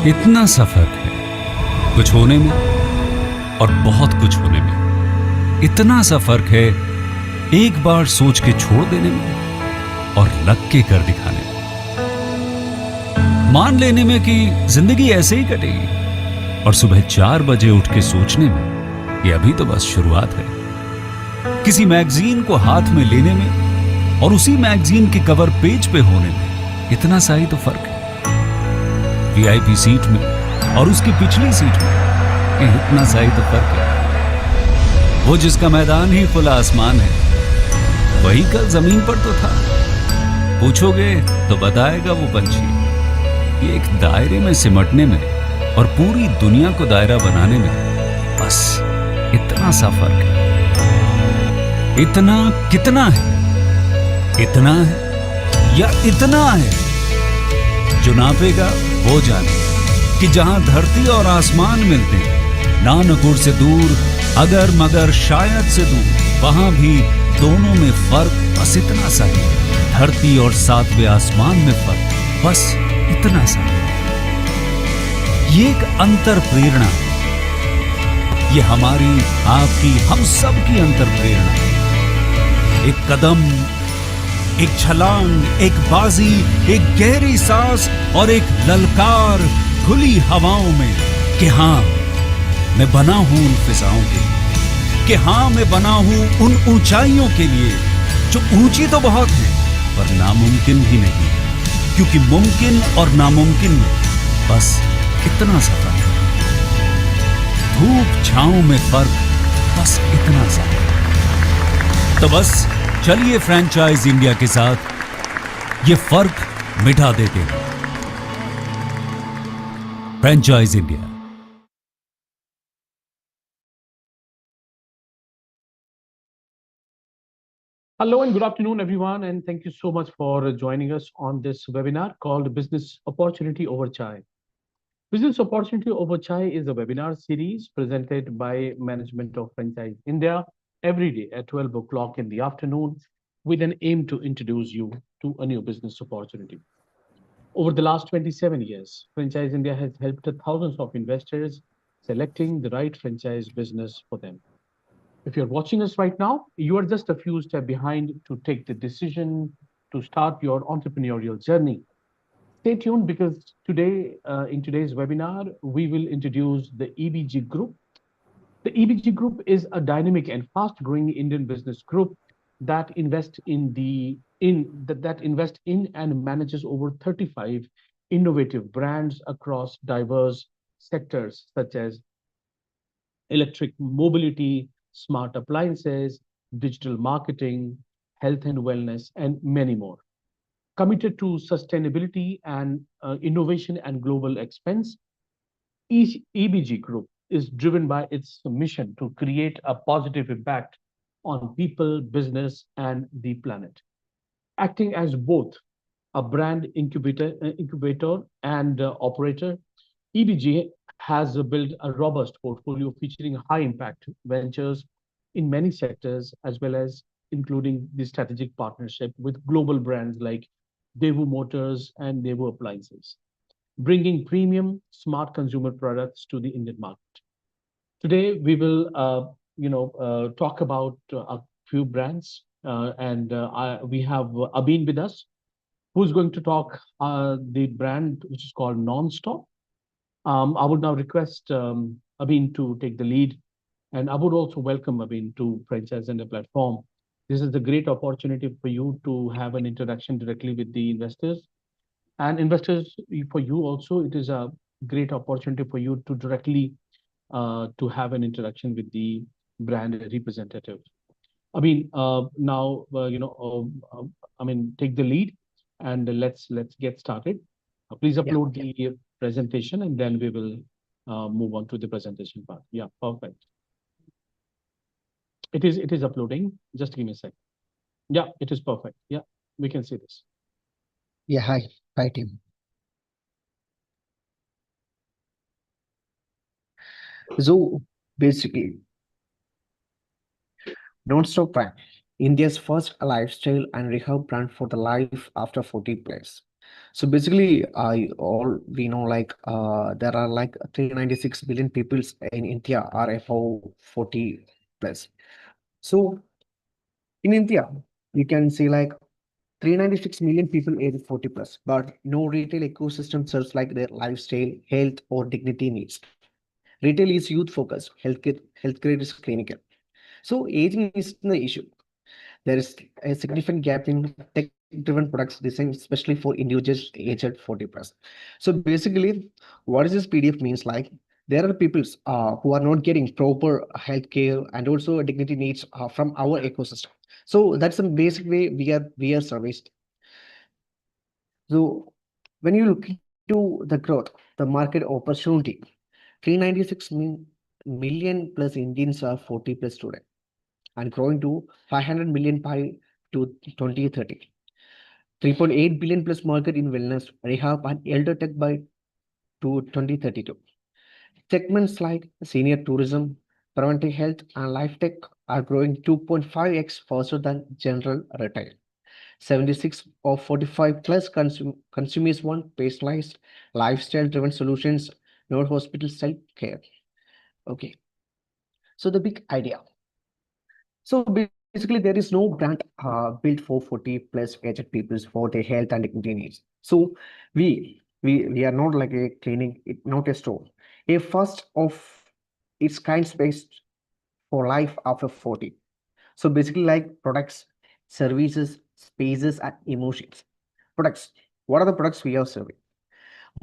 इतना सा फर्क है कुछ होने में और बहुत कुछ होने में। इतना सा फर्क है एक बार सोच के छोड़ देने में और लग के कर दिखाने में। मान लेने में कि जिंदगी ऐसे ही कटेगी और सुबह 4 बजे उठ के सोचने में ये अभी तो बस शुरुआत है। किसी मैगजीन को हाथ में लेने में और उसी मैगजीन के कवर पेज पे होने में इतना सा ही तो फर्क है। वीआईपी सीट में और उसकी पिछली सीट में इतना सा ही तो फर्क है। वो जिसका मैदान ही खुला आसमान है वही कल जमीन पर तो था। पूछोगे तो बताएगा वो पंछी। ये एक दायरे में सिमटने में और पूरी दुनिया को दायरा बनाने में बस इतना सा फर्क है। इतना कितना है? इतना है या इतना है? जो नापेगा वो जाने कि जहां धरती और आसमान मिलते हैं, नानपुर से दूर, अगर मगर शायद से दूर, वहां भी दोनों में फर्क बस इतना सा है। धरती और 7वें आसमान में फर्क बस इतना सा है। ये एक अंतर प्रेरणा है। ये हमारी, आपकी, हम सब की अंतर प्रेरणा है। एक कदम, एक छलांग, एक बाजी, एक गहरी सांस और एक ललकार खुली हवाओं में कि हाँ मैं बना हूं उन फिजाओं के लिए, कि हाँ मैं बना हूं उन ऊंचाइयों के लिए जो ऊंची तो बहुत है पर नामुमकिन भी नहीं, क्योंकि मुमकिन और नामुमकिन में बस इतना सा फर्क है। धूप छांव में फर्क बस इतना सा। तो बस चलिए फ्रेंचाइज इंडिया के साथ ये फर्क मिटा देते हैं। Franchise India. Hello and good afternoon, everyone, and thank you so much for joining us on this webinar called Business Opportunity Over Chai. Business Opportunity Over Chai is a webinar series presented by Management of Franchise India every day at 12 o'clock in the afternoon with an aim to introduce you to a new business opportunity. Over the last 27 years, Franchise India has helped thousands of investors selecting the right franchise business for them. If you're watching us right now, you are just a few steps behind to take the decision to start your entrepreneurial journey. Stay tuned because today, in today's webinar, we will introduce the EBG Group. The EBG Group is a dynamic and fast-growing Indian business group that invest in and manages over 35 innovative brands across diverse sectors such as electric mobility, smart appliances, digital marketing, health and wellness, and many more. Committed to sustainability and innovation and global expense, each EBG Group is driven by its mission to create a positive impact on people, business, and the planet. Acting as both a brand incubator and operator, EBG has built a robust portfolio featuring high impact ventures in many sectors, as well as including the strategic partnership with global brands like Daewoo Motors and Daewoo Appliances, bringing premium smart consumer products to the Indian market. Today, we will, talk about a few brands, we have Abin with us, who's going to talk the brand which is called Nonstop. I would now request Abin to take the lead, and I would also welcome Abin to Franchise and the platform. This is a great opportunity for you to have an interaction directly with the investors. And investors, for you also, it is a great opportunity for you to directly to have an interaction with the brand representative. Now take the lead, and let's get started. Please Yeah, upload the presentation, and then we will move on to the presentation part. Yeah, perfect. It is uploading. Just give me a sec. Yeah, it is perfect. Yeah, we can see this. yeah, hi team. So basically, Nonstop Prime, India's first lifestyle and rehab brand for the life after 40 plus. So basically, we know like there are like 396 billion people in India are above 40 plus. So in India, you can see like 396 million people aged 40 plus, but no retail ecosystem serves like their lifestyle, health, or dignity needs. Retail is youth focused, healthcare is clinical. So aging is the issue. There is a significant gap in tech-driven products designed especially for individuals aged 40 plus. So basically, what is this PDF means like there are people who are not getting proper healthcare and also dignity needs from our ecosystem. So that's the basic way we are serviced. So when you look into the growth, the market opportunity, 396 million plus Indians are 40 plus today and growing to 500 million by to 2030. 3.8 billion plus market in wellness, rehab, and elder tech by to 2032. Segments like senior tourism, preventive health, and life tech are growing 2.5x faster than general retail. 76 of 45 plus consumers want personalized, lifestyle-driven solutions, not hospital-style care. Okay, so the big idea. So basically, there is no brand built for 40 plus aged people for their health and dignity needs. So we are not like a clinic, not a store. A first of its kind space for life after 40. So basically, like products, services, spaces, and emotions. Products. What are the products we are serving?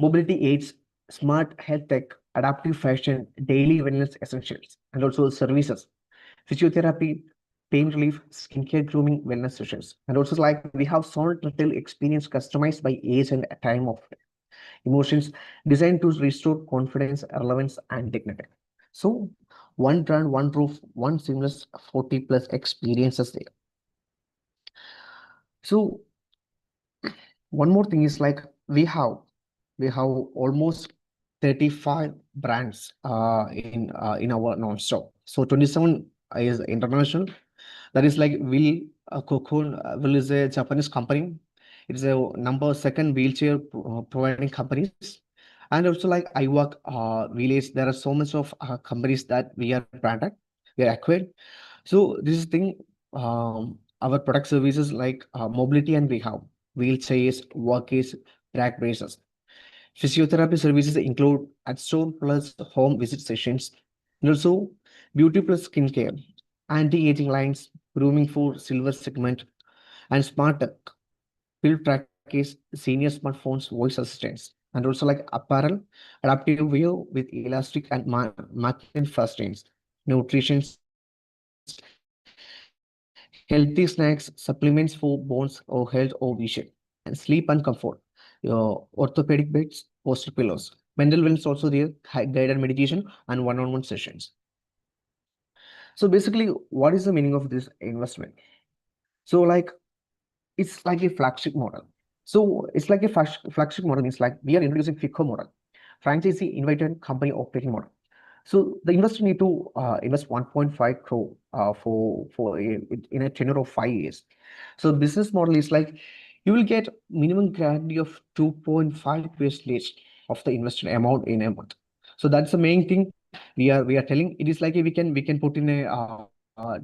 Mobility aids, smart health tech, adaptive fashion, daily wellness essentials, and also services, physiotherapy, pain relief, skincare, grooming, wellness sessions. And also like we have solid retail experience customized by age and time of emotions, designed to restore confidence, relevance, and dignity. So one brand, one proof, one seamless 40 plus experiences there. So one more thing is like we have almost 35 brands in our non-stop. So 27 is international. That is like Will Cocoon. Will is a Japanese company. It's a number second wheelchair providing companies. And also like iWork Village. There are so much of companies that we are branded, we are acquired. So this is thing, our product services like mobility and we have wheelchairs, walkies, rack braces. Physiotherapy services include at store plus home visit sessions, and also beauty plus skincare, anti-aging lines, grooming for silver segment, and smart tech, pill trackers, senior smartphones, voice assistants, and also like apparel, adaptive wear with elastic and magnet fastenings, nutrition, healthy snacks, supplements for bones or health or vision, and sleep and comfort. Your orthopedic beds, posture pillows, mental wellness also there, guided meditation and one-on-one sessions. So basically, what is the meaning of this investment? So like it's like a flagship model. So it's like a flagship model means like we are introducing FICO model, franchisee invited company operating model. So the investor need to invest 1.5 crore in a tenure of 5 years. So business model is like you will get minimum guarantee of 2.5% of the invested amount in a month. So that's the main thing we are telling. It is like we can put in a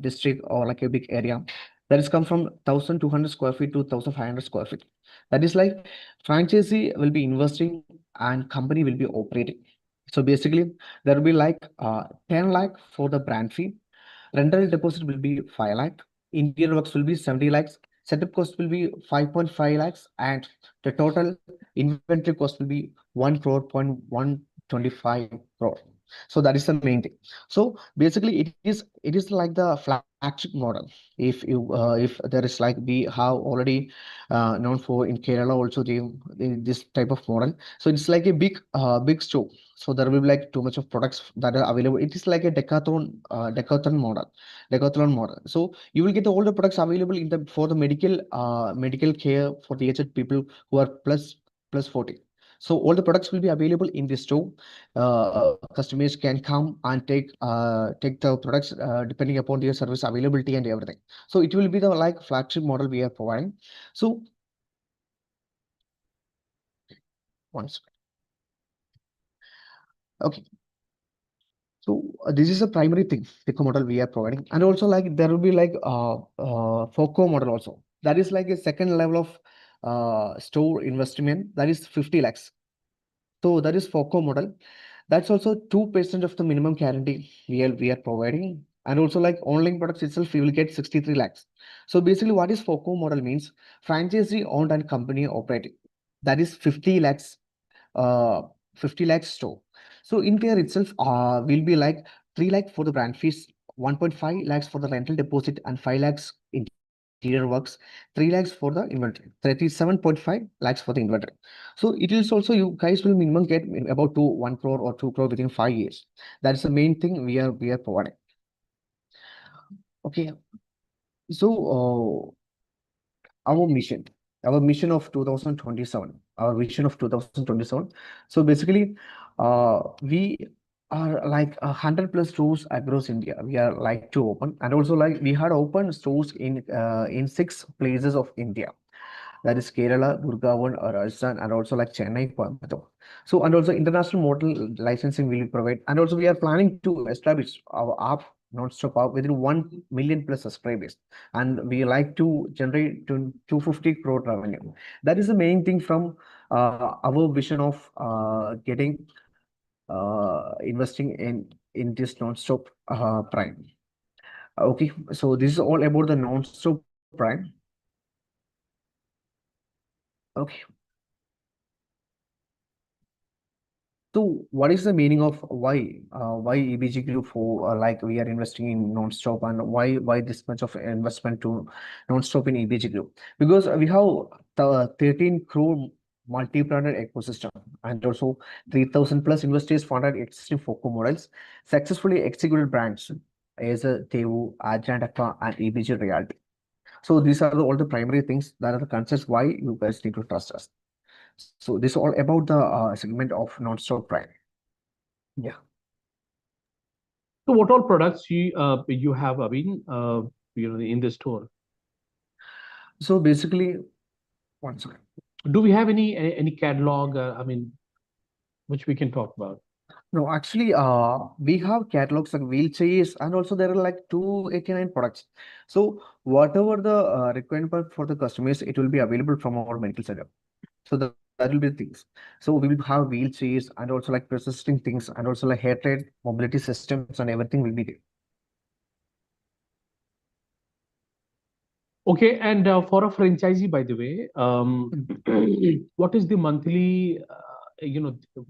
district or like a big area that is come from 1,200 square feet to 1,500 square feet. That is like franchisee will be investing and company will be operating. So basically, there will be like 10 lakh for the brand fee. Rental deposit will be 5 lakh. Interior works will be 70 lakhs. Setup cost will be 5.5 lakhs, and the total inventory cost will be 1 crore point 125 crore. So that is the main thing. So basically, it is like the flagship model. If there is like we have already known for in Kerala also this type of model. So it's like a big store. So there will be like too much of products that are available. It is like a decathlon model. So you will get all the products available in the for the medical care for the aged people who are plus 40. So all the products will be available in this store. Customers can come and take the products depending upon their service availability and everything. So it will be the like flagship model we are providing. So once. Okay. So this is a primary thing, FICO model we are providing, and also like there will be like FOCO model also. That is like a second level of store investment, that is 50 lakhs. So that is FOCO model. That's also 2% of the minimum guarantee we are providing. And also like online products itself, we will get 63 lakhs. So basically what is FOCO model means, franchisee owned and company operating. That is 50 lakhs, uh, 50 lakhs store. So in there itself, will be like 3 lakh for the brand fees, 1.5 lakhs for the rental deposit, and 5 lakhs interior works, 3 lakhs for the inventory, 37.5 lakhs for the inventory. So it is also, you guys will minimum get about 1 crore or 2 crore within 5 years. That's the main thing we are providing. Okay. So our mission of 2027, our vision of 2027. So basically, we are like 100 plus stores across India. We are like to open, and also like we had opened stores in 6 places of India. That is Kerala, Gurgaon, or Rajasthan, and also like Chennai, Coimbatore. So, and also international model licensing will be provide, and also we are planning to establish our app, non-stop app, within 1 million plus subscribers, and we like to generate to 250 crore revenue. That is the main thing from our vision of getting investing in this non-stop prime. Okay, so this is all about the non-stop prime. Okay. So what is the meaning of why EBG Group for like we are investing in non-stop, and why this much of investment to non-stop in EBG Group? Because we have the 13 crore multi-branded ecosystem, and also 3,000 plus investors funded existing FOCO models, successfully executed brands as a Tevu, Ajantaka, and EBG Realty. So these are all the primary things that are the concerns why you guys need to trust us. So this is all about the segment of non-stop prime. Yeah. So what all products you have, Abhin, in the store? So basically, one second. Do we have any catalog? Which we can talk about. No, actually, we have catalogs like wheelchairs, and also there are like 289 products. So whatever the requirement for the customers, it will be available from our medical center. So that will be the things. So we will have wheelchairs, and also like persisting things, and also like hair trade, mobility systems, and everything will be there. Okay, and for a franchisee, by the way, what is the monthly,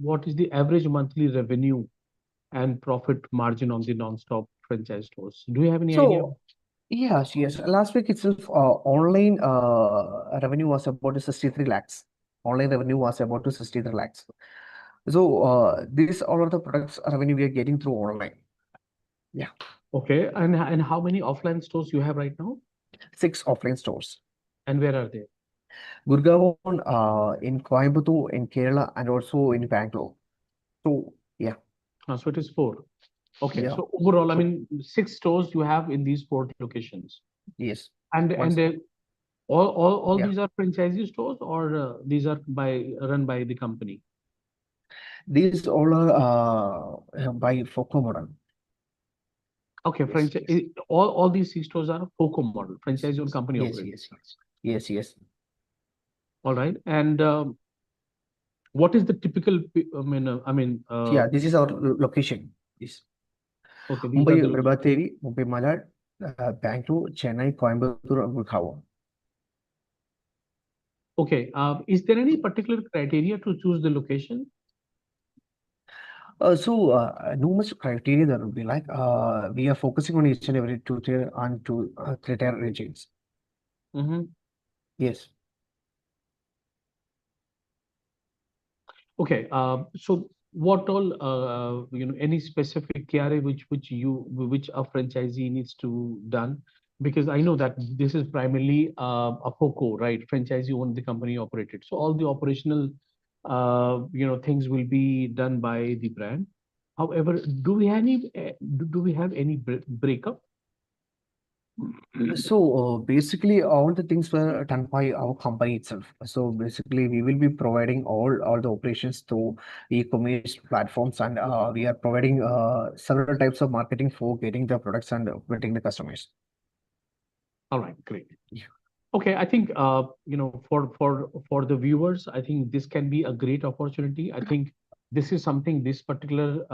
what is the average monthly revenue and profit margin on the non-stop franchise stores? Do you have any idea? So yes. Last week itself, online revenue was about 63 lakhs. Online revenue was about 63 lakhs. So these all are the products revenue we are getting through online. Yeah, Okay, and how many offline stores you have right now? 6 offline stores. And where are they? Gurgaon, in Coimbatore, in Kerala, and also in Bangalore. So yeah, So it is 4. Okay, yeah, so overall, so 6 stores you have in these 4 locations. yes. And Once, all yeah, these are franchisee stores, or these are run by the company? these all are by FOCO model. Okay, Yes, franchise. All these 6 stores are FOCO model, franchise owned company yes, operated. yes. All right, and what is the typical? Yeah, this is our location. Yes. Okay, these are Mumbai, the Prabhadevi, Mumbai Malad, Bangalore, Chennai, Coimbatore, and Gurgaon. okay. Is there any particular criteria to choose the location? No much criteria there will be like we are focusing on each and every 2 tier and 3 tier regions. Mm-hmm. Yes. Okay. So what all any specific KRA which a franchisee needs to done? Because I know that this is primarily a FOCO, right? Franchisee owned, the company operated. So all the operational things will be done by the brand. However, do we have any breakup? So basically, all the things were done by our company itself. So basically, we will be providing all the operations through e-commerce platforms, and we are providing several types of marketing for getting the products and getting the customers. All right, great. Yeah. Okay, I think for the viewers, I think this can be a great opportunity. I think this is something this particular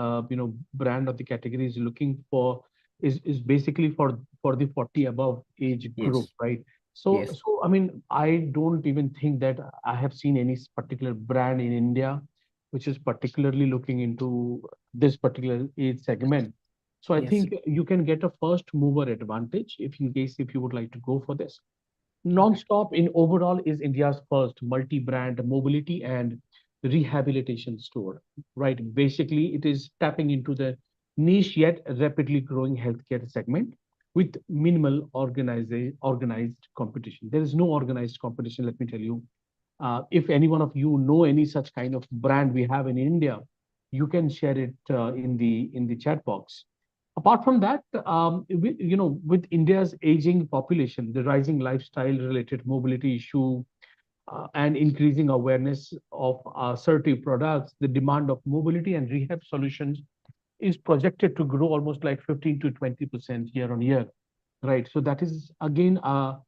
brand of the category is looking for, is basically for the 40 above age group, Yes. right? So Yes. so I mean, I don't even think that I have seen any particular brand in India which is particularly looking into this particular age segment. So I Yes. think you can get a first mover advantage if in case if you would like to go for this. Nonstop in overall is India's first multi-brand mobility and rehabilitation store, right? Basically, it is tapping into the niche yet rapidly growing healthcare segment with minimal organized competition. There is no organized competition, let me tell you. If any one of you know any such kind of brand we have in India, you can share it in the chat box. Apart from that, with India's aging population, the rising lifestyle-related mobility issue, and increasing awareness of assertive products, the demand of mobility and rehab solutions is projected to grow almost like 15 to 20% year on year, right? So that is again a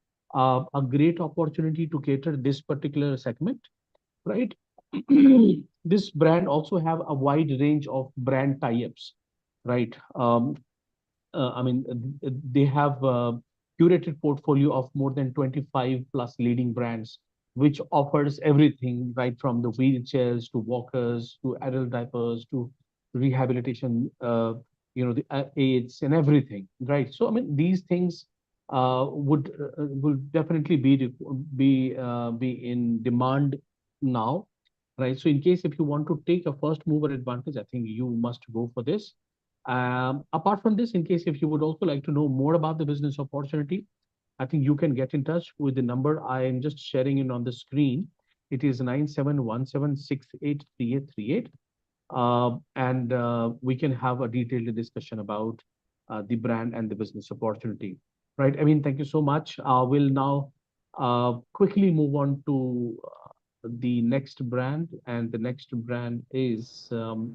great opportunity to cater this particular segment, right? This brand also have a wide range of brand tie-ups, right? I mean, they have a curated portfolio of more than 25 plus leading brands, which offers everything right from the wheelchairs to walkers to adult diapers to rehabilitation, the aids and everything, right? So, I mean, these things will definitely be in demand now, right? So, in case if you want to take a first mover advantage, I think you must go for this. Apart from this, in case if you would also like to know more about the business opportunity, I think you can get in touch with the number I am just sharing it on the screen. It is 9717683838. And we can have a detailed discussion about the brand and the business opportunity. Right. I mean, thank you so much. We'll now quickly move on to the next brand, and the next brand is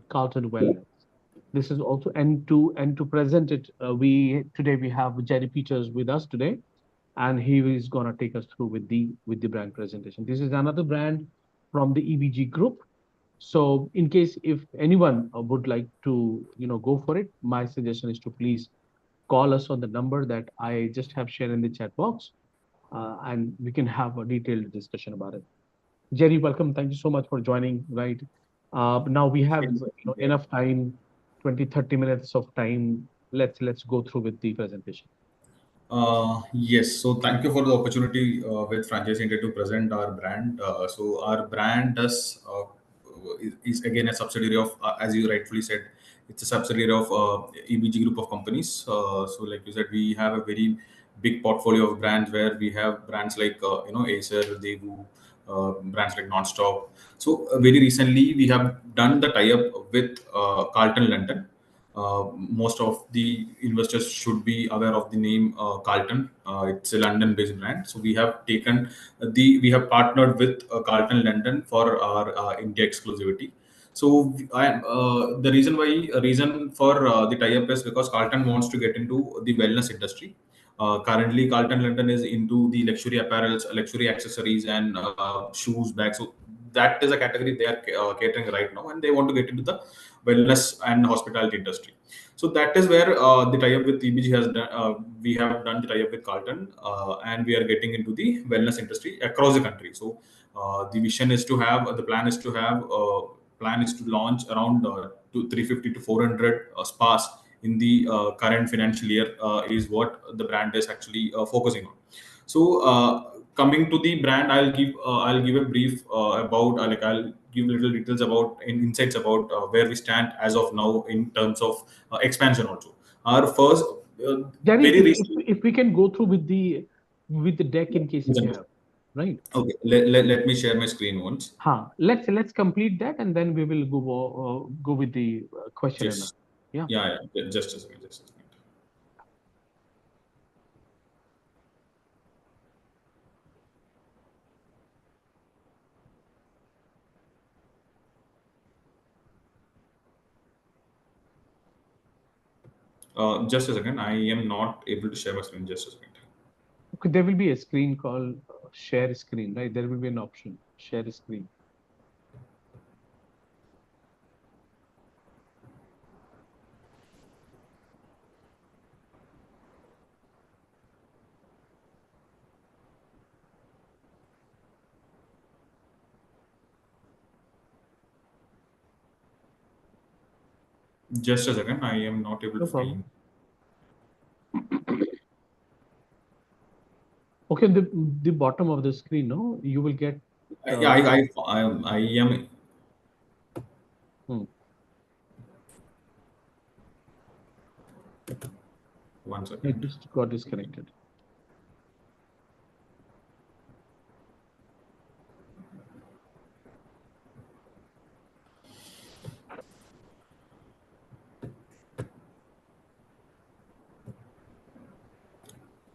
Carlton Wellness. This is also and to present it, we today we have Jerry Peters with us today, and he is gonna take us through with the brand presentation. This is another brand from the EBG Group. So, in case if anyone would like to go for it, my suggestion is to please call us on the number that I just have shared in the chat box, and we can have a detailed discussion about it. Jerry, welcome. Thank you so much for joining. Right. Now we have Yeah. enough time, 20, 30 minutes of time. Let's go through with the presentation. Yes, so thank you for the opportunity with Franchise India to present our brand. So our brand is again a subsidiary of, as you rightfully said, it's a subsidiary of EBG Group of companies. So like you said, we have a very big portfolio of brands where we have brands like Acer, Daewoo, brands like Nonstop. So very recently we have done the tie-up with Carlton London. Most of the investors should be aware of the name Carlton. It's a London-based brand. So we have partnered with Carlton London for our India exclusivity. So the reason for the tie-up is because Carlton wants to get into the wellness industry. Currently, Carlton London is into the luxury apparels, luxury accessories, and shoes, bags. So that is a category they are catering right now, and they want to get into the wellness and hospitality industry. So that is where the tie-up with EBG has done. We have done the tie-up with Carlton, and we are getting into the wellness industry across the country. So the vision is to have the plan is to launch around 350 to 400 spas in the current financial year is what the brand is actually focusing on. So coming to the brand, I'll give a brief about like I'll give little details about insights about where we stand as of now in terms of expansion also. Our first Jerry, very recent. if we can go through with the deck in case if you have, right? Okay, let me share my screen once. Let's complete that, and then we will go with the question and answer. Just Yeah. yeah, just a second, just a second. Just a second. I am not able to share my screen. Just a second. Okay, there will be a screen called share screen, right? There will be an option, share screen. Just a second. I am not able No to find. problem. Okay, the bottom of the screen, no, you will get. Yeah, I am. Hmm. One I second. just got disconnected.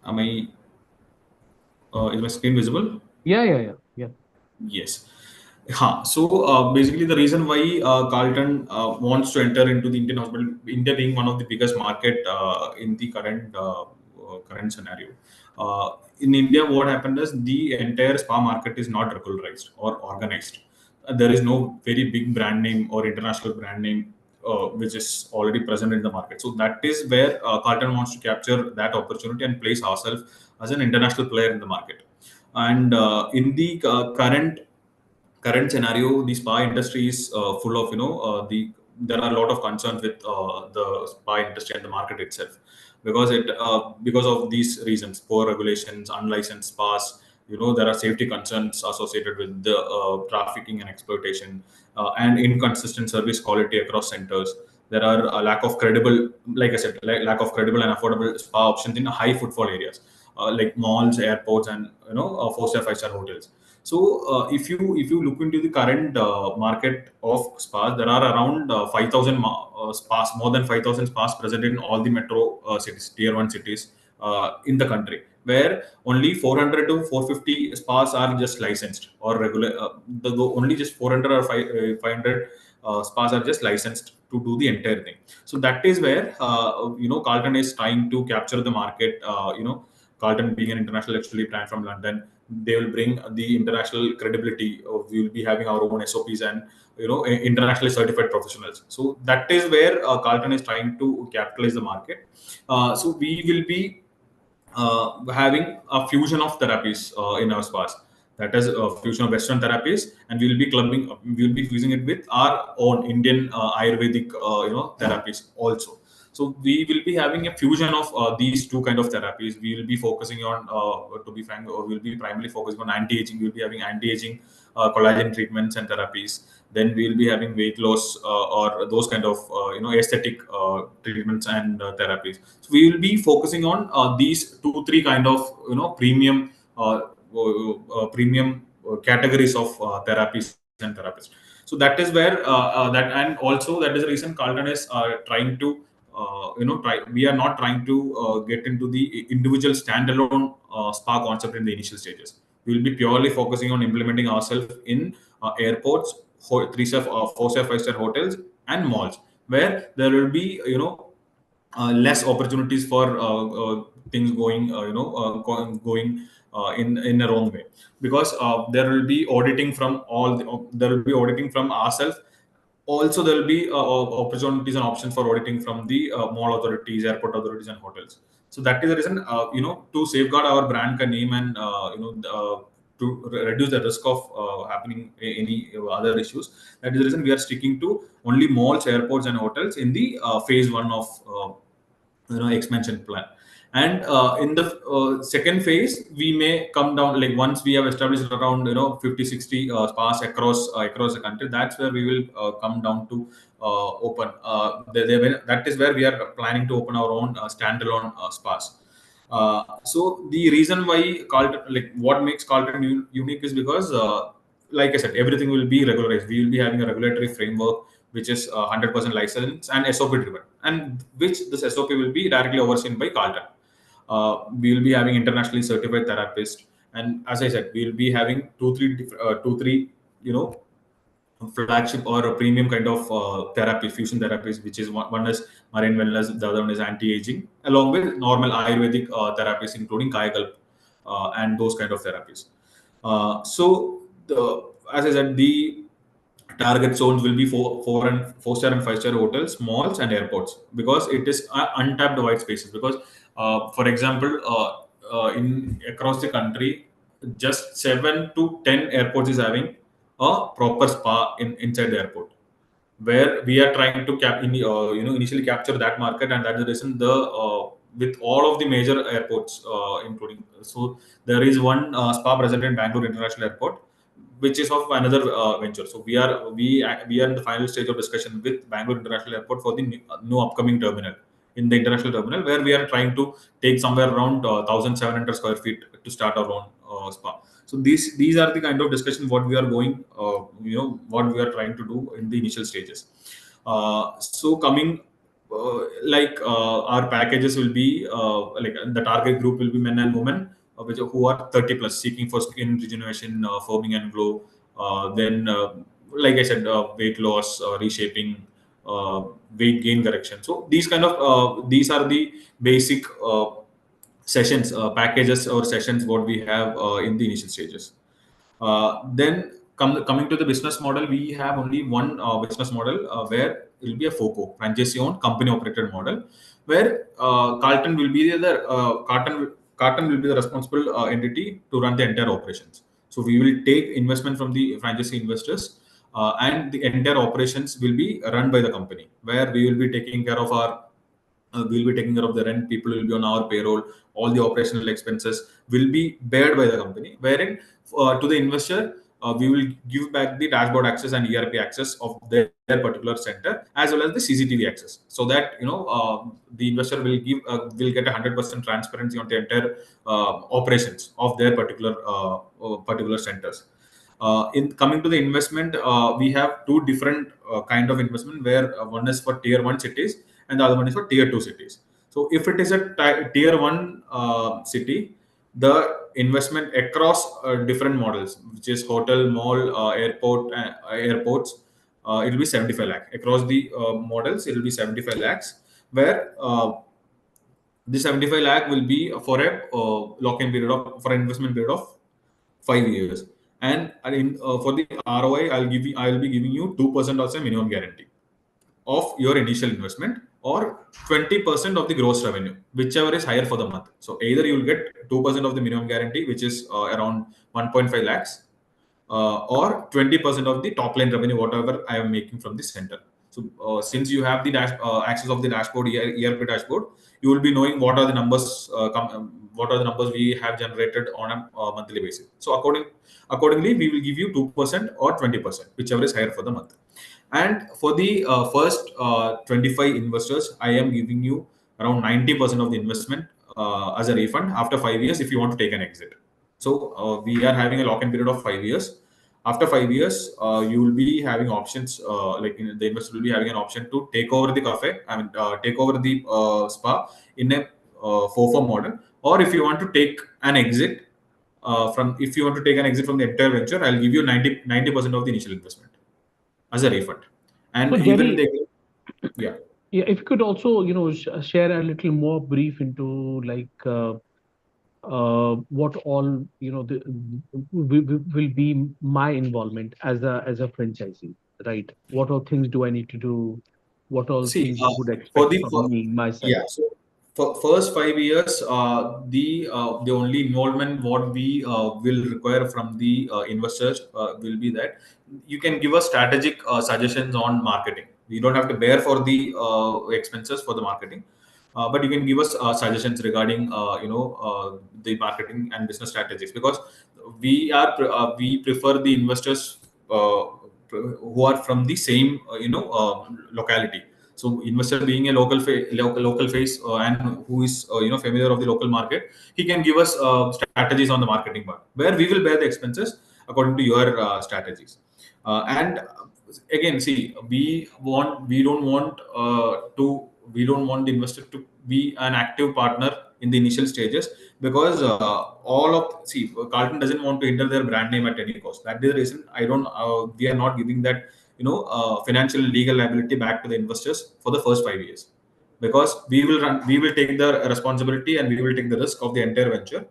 Am I? Is my screen visible? Yeah. Yes. So basically, the reason why Carlton wants to enter into the Indian hospital, India being one of the biggest market in the current scenario. In India, what happened is the entire spa market is not regularized or organized. There is no very big brand name or international brand name which is already present in the market. So that is where Carlton wants to capture that opportunity and place ourselves as an international player in the market. And in the current scenario, the spa industry is full of there are a lot of concerns with the spa industry and the market itself because of these reasons: poor regulations, unlicensed spas. There are safety concerns associated with the trafficking and exploitation, and inconsistent service quality across centers. There are a lack of credible, like I said, lack of credible and affordable spa options in high footfall areas, like malls, airports, and 4-star, 5-star hotels. So if you look into the current market of spas, there are around 5,000 spas, more than 5,000 spas present in all the metro cities, tier one cities in the country, where only 400 to 450 spas are just licensed or regular. Only just 400 or 500 spas are just licensed to do the entire thing. So that is where Carlton is trying to capture the market. Carlton being an international luxury brand from London, they will bring the international credibility. We will be having our own SOPs and internationally certified professionals. So that is where Carlton is trying to capitalize the market. So we will be having a fusion of therapies in our spas. That is a fusion of Western therapies, and we will be fusing it with our own Indian Ayurvedic, therapies also. So we will be having a fusion of these two kind of therapies. We will be focusing on, to be frank, or we'll be primarily focusing on anti-aging. We'll be having anti-aging collagen treatments and therapies. Then we'll be having weight loss or those kind of aesthetic treatments and therapies. So we will be focusing on these two three kind of premium categories of therapies and therapists. So that is where that and also that is the reason Carlton is trying to we are not trying to get into the individual standalone spa concept in the initial stages. We will be purely focusing on implementing ourselves in airports, 3-star, 4-star, 5-star hotels, and malls, where there will be less opportunities for things going going in a wrong way, because there will be auditing from there will be auditing from ourselves. Also, there will be opportunities and options for auditing from the mall authorities, airport authorities, and hotels. So that is the reason, to safeguard our brand name and to reduce the risk of happening any other issues. That is the reason we are sticking to only malls, airports, and hotels in the phase one of expansion plan. And in the second phase, we may come down, like once we have established around 50, 60 spas across the country. That's where we will come down to open that is where we are planning to open our own standalone spas. So the reason why Carlton, like what makes Carlton unique, is because like I said, everything will be regularized. We will be having a regulatory framework which is 100% licensed and SOP driven, and which this SOP will be directly overseen by Carlton. We will be having internationally certified therapists, and as I said, we will be having two, three, you know, flagship or a premium kind of therapy, fusion therapies, which is one is marine wellness, the other one is anti-aging, along with normal Ayurvedic therapies, including Kayakalp and those kind of therapies. As I said, the target zones will be four-star and five-star hotels, malls, and airports, because it is untapped white spaces. Because, for example, in across the country, just 7 to 10 airports is having a proper spa inside the airport, where we are trying to initially capture that market. And that's the reason the with all of the major airports, including, so there is one spa present in Bangalore International Airport, which is of another venture. So we are in the final stage of discussion with Bangalore International Airport for the new upcoming terminal in the international terminal, where we are trying to take somewhere around 1,700 square feet to start our own spa. So these are the kind of discussion what we are going, what we are trying to do in the initial stages. So coming, our packages will be like the target group will be men and women, who are 30 plus, seeking for skin regeneration, firming and glow. Then, like I said, weight loss, reshaping, weight gain correction. So these are the basic sessions, packages or sessions what we have in the initial stages. Then coming to the business model, we have only one business model, where it will be a FOCO, franchisee-owned, company-operated model, where Carlton will be Carlton will be the responsible entity to run the entire operations. So we will take investment from the franchisee investors, and the entire operations will be run by the company, where we will be taking care of our we'll be taking care of the rent, people will be on our payroll, all the operational expenses will be bared by the company, wherein to the investor, we will give back the dashboard access and ERP access of their particular center, as well as the CCTV access, so that the investor will get 100% transparency on the entire operations of their particular centers. In coming to the investment, we have two different kind of investment, where one is for tier 1 cities and the other one is for tier 2 cities. So if it is a tier 1 city, the investment across different models, which is hotel, mall, airports, it will be 75 lakh across the models. It will be 75 lakhs, where the 75 lakh will be for a lock-in period of for an investment period of 5 years. And for the ROI, I'll be giving you 2% as a minimum guarantee of your initial investment, or 20% of the gross revenue, whichever is higher for the month. So either you will get 2% of the minimum guarantee, which is around 1.5 lakhs, or 20% of the top line revenue, whatever I am making from the center. So since you have the access of the dashboard, ERP dashboard, you will be knowing what are the numbers, what are the numbers we have generated on a monthly basis. So accordingly, we will give you 2% or 20%, whichever is higher for the month. And for the first 25 investors, I am giving you around 90% of the investment as a refund after 5 years if you want to take an exit. So we are having a lock-in period of 5 years. After 5 years, you will be having options, the investor will be having an option to take over the cafe, take over the spa in a FOFO model, or if you want to take an exit if you want to take an exit from the entire venture, I'll give you 90% of the initial investment as a refund. So And even Jerry, they, yeah. yeah, if you could also, share a little more brief into what all, will be my involvement as a franchisee, right? What all things do I need to do? What all See, things you would for expect the from me, my side? yeah, so for first 5 years, the only involvement what we will require from the investors will be that you can give us strategic suggestions on marketing. We don't have to bear for the expenses for the marketing, but you can give us suggestions regarding the marketing and business strategies, because we prefer the investors who are from the same locality. So investor being a local face, and who is familiar of the local market, he can give us strategies on the marketing part, where we will bear the expenses according to your strategies. And again, see, we don't want the investor to be an active partner in the initial stages, because Carlton doesn't want to enter their brand name at any cost. That is the reason I don't we are not giving that financial legal liability back to the investors for the first 5 years, because we will take the responsibility and we will take the risk of the entire venture.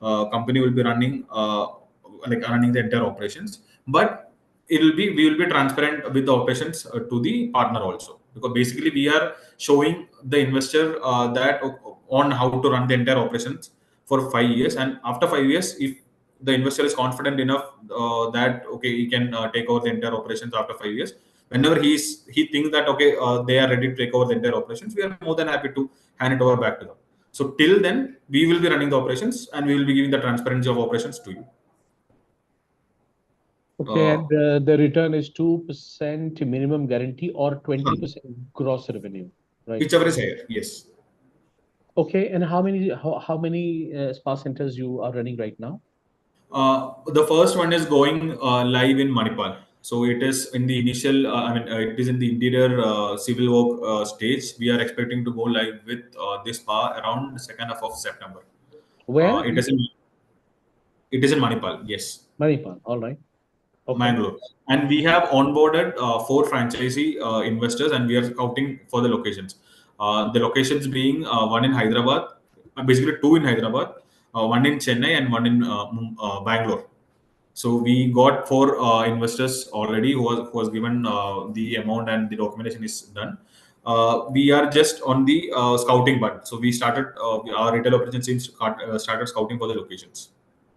Company will be running the entire operations, but we will be transparent with the operations to the partner also, because basically we are showing the investor that on how to run the entire operations for 5 years, and after 5 years, if the investor is confident enough that okay, he can take over the entire operations after 5 years, whenever he thinks that okay, they are ready to take over the entire operations, we are more than happy to hand it over back to them. So till then, we will be running the operations and we will be giving the transparency of operations to you. Okay, Uh, and the return is 2% minimum guarantee or 20% gross revenue, right? Whichever is higher, yes. Okay, and how many spa centers you are running right now? The first one is going live in Manipal. So it is in the initial, it is in the interior civil work stage. We are expecting to go live with this spa around the second half of September. Where? It is in Manipal, yes. Manipal. All right. Okay. Mangalore. And we have onboarded 4 franchisee investors, and we are scouting for the locations. The locations being one in Hyderabad, basically 2 in Hyderabad, one in Chennai, and one in Bangalore. So we got 4 investors already who has given the amount, and the documentation is done. We are just on the scouting part. So we started our retail operations team started scouting for the locations.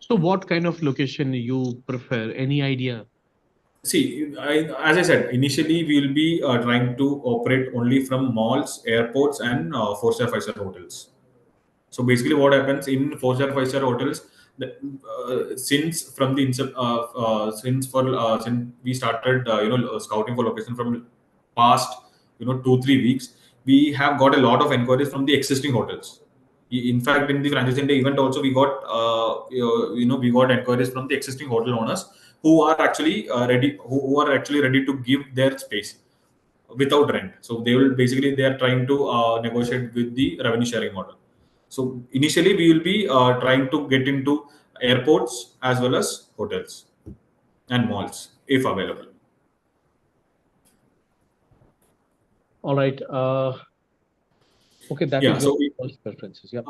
So what kind of location you prefer? Any idea? See, as I said, initially we will be trying to operate only from malls, airports, and 4-star, 5-star hotels. So basically, what happens in 4-star, 5-star hotels, since from the since we started scouting for location from past 2-3 weeks, we have got a lot of enquiries from the existing hotels. In fact, in the franchise India event also, we got we got enquiries from the existing hotel owners who are actually ready to give their space without rent. So they are trying to negotiate with the revenue sharing model. So initially we will be trying to get into airports as well as hotels and malls if available. All right. Okay, that Yeah. is your So first preferences. Yep.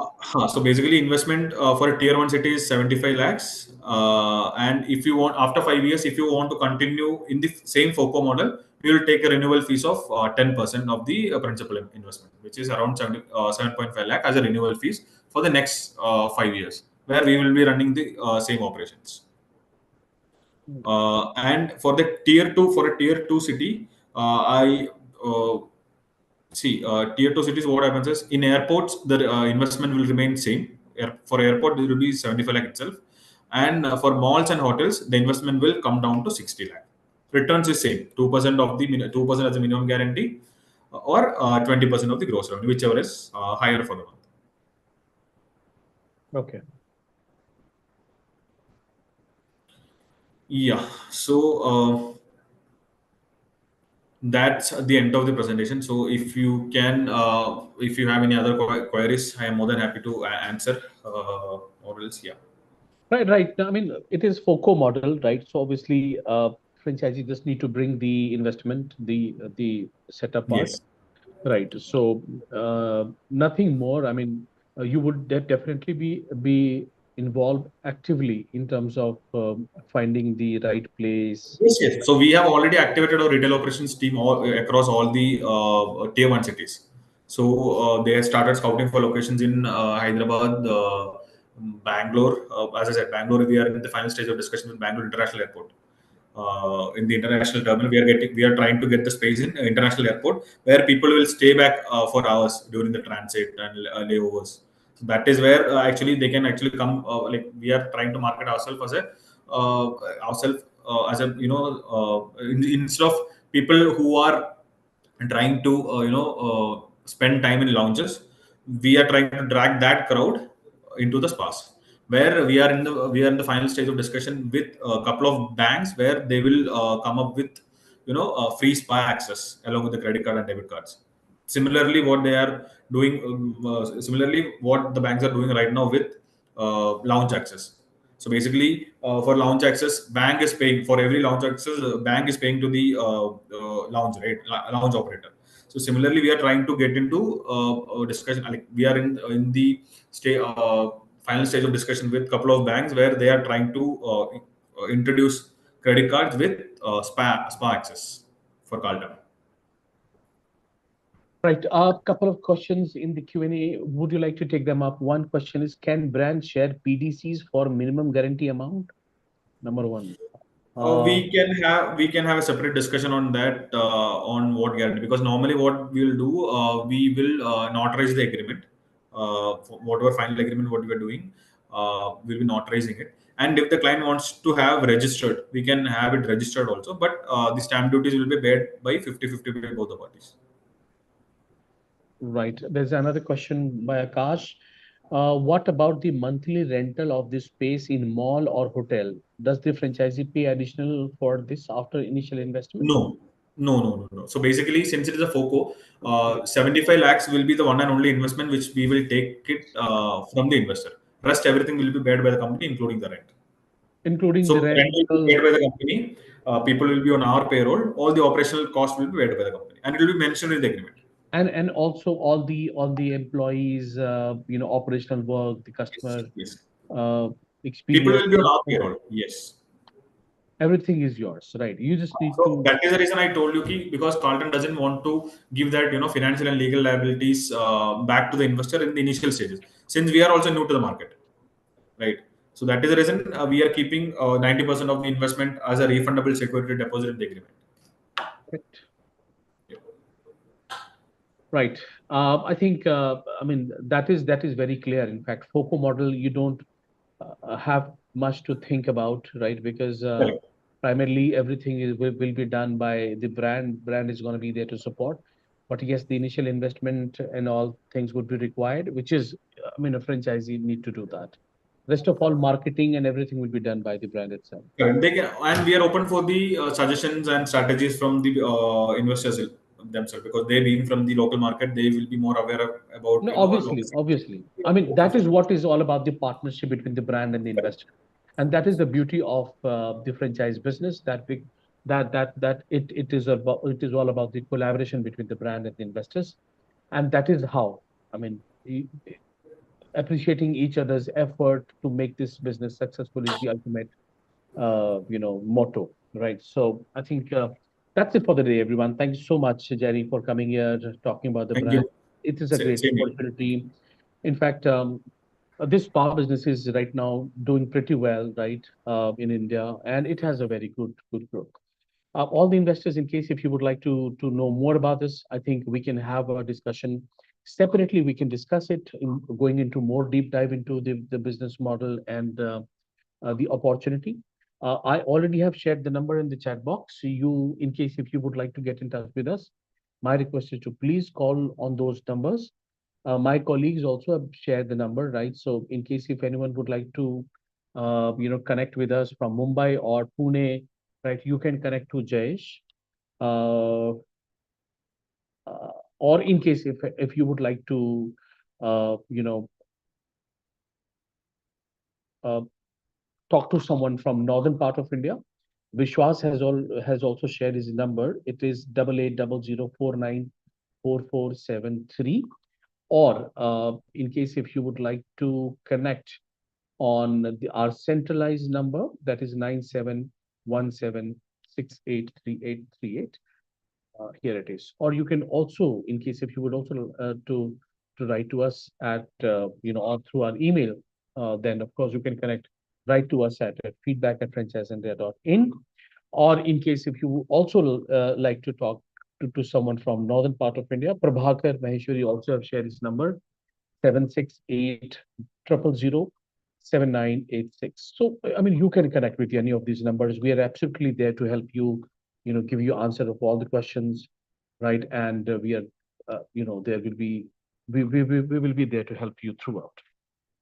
So basically, investment for a tier 1 city is 75 lakhs. And if you want, after 5 years, if you want to continue in the same FOCO model, we will take a renewal fees of 10% of the principal investment, which is around 7.5 lakh as a renewal fees for the next 5 years, where we will be running the same operations. And for the tier 2 city, I see, tier 2 cities, what happens is in airports, the investment will remain same. For airport, it will be 75 lakh itself. And for malls and hotels, the investment will come down to 60 lakh. Returns is same, 2% of the 2% as the minimum guarantee, or 20% of the gross revenue, whichever is higher for the month. Okay. Yeah. So that's the end of the presentation. So if you can, if you have any other queries, I am more than happy to answer. Or else, yeah. Right, right. I mean, it is FOCO model, right? So obviously, franchisee just need to bring the investment, the setup part, Yes. right? So nothing more. I mean, you would definitely be involved actively in terms of finding the right place. Yes, yes. So we have already activated our retail operations team across all the tier 1 cities. So they have started scouting for locations in Hyderabad, Bangalore. As I said, Bangalore, we are in the final stage of discussion with Bangalore International Airport. In the international terminal, we are trying to get the space in international airport where people will stay back for hours during the transit and layovers. So that is where actually they can actually come. Like we are trying to market ourselves as a ourselves as a instead of people who are trying to spend time in lounges, we are trying to drag that crowd into the spas, where we are in the final stage of discussion with a couple of banks where they will come up with free spa access along with the credit card and debit cards. Similarly, what they are doing, similarly, what the banks are doing right now with launch access. So basically, for launch access, bank is paying for every launch access. Bank is paying to the launch rate, launch operator. So similarly, we are trying to get into a discussion. Like we are in the final stage of discussion with couple of banks where they are trying to introduce credit cards with spa access for Carlton. Right. A couple of questions in the Q&A. Would you like to take them up? One question is, can brands share PDCs for minimum guarantee amount? Number one. We can have a separate discussion on that on what guarantee, because normally what we'll do, we will notarize the agreement, for whatever final agreement what we are doing, we'll be notarizing it. And if the client wants to have registered, we can have it registered also, but the stamp duties will be paid by 50-50 by both the parties. Right. There's another question by Akash. What about the monthly rental of this space in mall or hotel? Does the franchisee pay additional for this after initial investment? No. So basically, since it is a FOCO, 75 lakhs will be the one and only investment which we will take it from the investor. Rest everything will be paid by the company, including the rent. Including So the rent will be rental paid by the company. People will be on our payroll. All the operational costs will be paid by the company, and it will be mentioned in the agreement. and also all the employees, operational work, the customer Yes. uh, People experience, will be on our payroll. Yes. everything is yours, right? You just need So to. that is the reason I told you, because Carlton doesn't want to give that financial and legal liabilities back to the investor in the initial stages, since we are also new to the market, right? So that is the reason we are keeping 90% of the investment as a refundable security deposit in the agreement. Right. I think, I mean, that is very clear. In fact, FOCO model, you don't have much to think about, right? Because Correct. primarily everything will be done by the brand. Brand is going to be there to support. But yes, the initial investment and all things would be required, which is, I mean, a franchisee need to do that. Rest of all, marketing and everything will be done by the brand itself. Correct. They can, and we are open for the suggestions and strategies from the investors themselves, because they being from the local market, they will be more aware about No, local. obviously. I mean, that is what is all about, the partnership between the brand and the investor, and that is the beauty of the franchise business. It is all about the collaboration between the brand and the investors, and that is how, I mean, appreciating each other's effort to make this business successful is the ultimate motto, right? So I think that's it for the day, everyone. Thank you so much, Jerry, for coming here, talking about the Thank brand. you. It is a great Same here. opportunity. In fact, this spa business is right now doing pretty well, right, in India, and it has a very good growth. All the investors, in case if you would like to know more about this, I think we can have a discussion separately. We can discuss it going into more deep dive into the business model and the opportunity. I already have shared the number in the chat box. You, in case if you would like to get in touch with us, my request is to please call on those numbers. My colleagues also have shared the number, right? So in case if anyone would like to, connect with us from Mumbai or Pune, right, you can connect to Jayesh. Uh, or in case if you would like to, uh, you know, uh, talk to someone from northern part of India, Vishwas has also shared his number. It is 8800494473. Or in case if you would like to connect on our centralized number, that is 9717683838. Here it is. Or you can also, in case if you would also to write to us at or through our email, then of course you can write to us at feedback@franchiseindia.in. Or in case if you also like to talk to someone from northern part of India, Prabhakar Maheshwari also have shared his number, 768007986. So I mean, you can connect with any of these numbers. We are absolutely there to help you, give you answer of all the questions, right? And we are, there will be, we will be there to help you throughout.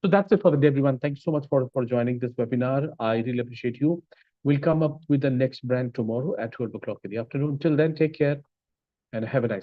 So that's it for the day, everyone. Thanks so much for joining this webinar. I really appreciate you. We'll come up with the next brand tomorrow at 12 o'clock in the afternoon. Till then, take care and have a nice